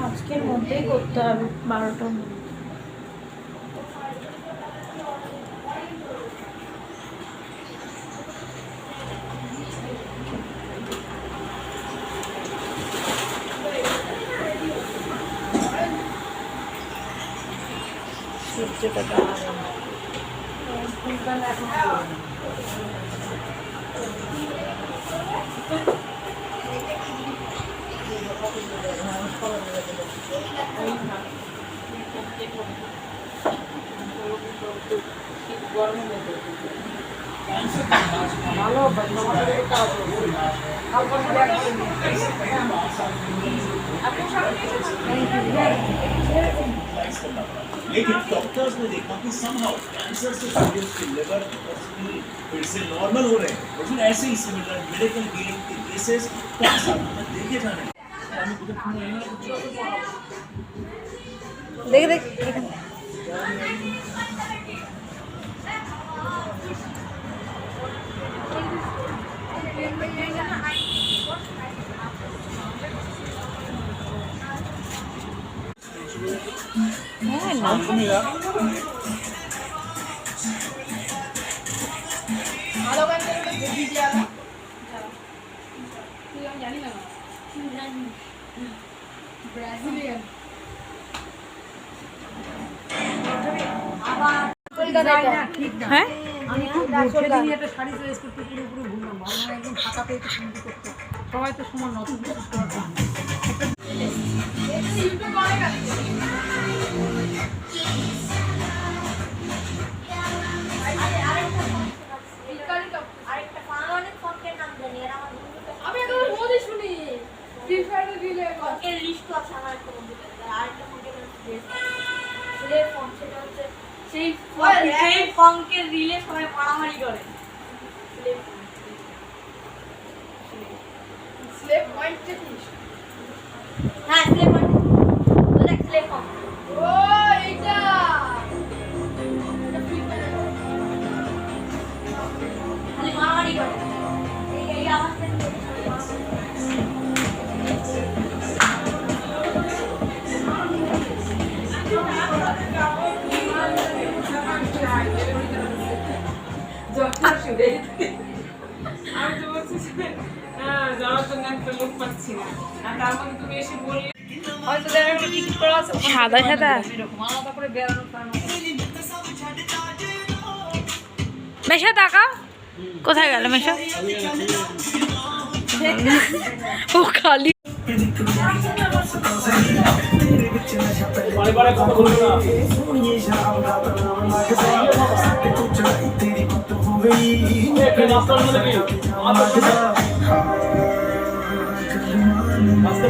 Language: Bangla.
আজকের মধ্যেই করতে হবে 12টার মধ্যে। সূর্যটা দাঁড়াবে लेकिन डॉक्टर्स ने देखा कि समहाउ कैंसर से पेशेंट्स के लिवर फिर से नॉर्मल हो रहे हैं और फिर ऐसे ही सिमिलर मेडिकल गेम के केसेस कई सालों में देखे जाने देख देख হ্যাঁ আমি খুব সেদিনই একটা শাড়ি চয়েস করতে পুরোপুরি ভুললাম। ভাবলাম একদম ফাঁকা পেয়ে একটু সুন্দর করতে, সবাই তো সমান নতুন বিশেষ করে সেই ফঙ্কের রিলে সবাই মারামারি করে। স্লেপ পয়েন্ট দেখিস? হ্যাঁ স্লেপ পয়েন্ট ওটা স্লেপ পয়েন্ট। ও এইটা খালি মারামারি করে এই আওয়াজটা আমি তো বলছি যাওয়ার জন্য একটা লোক পাচ্ছি না, আর তার মধ্যে তুমি এসে বললে হয়তো দেখা একটা টিকিট করা আছে সাদা সাদা এরকম আলাদা করে বেড়ানো মেশা তাকাও কোথায় গেল মেশা ও খালি नाश्ता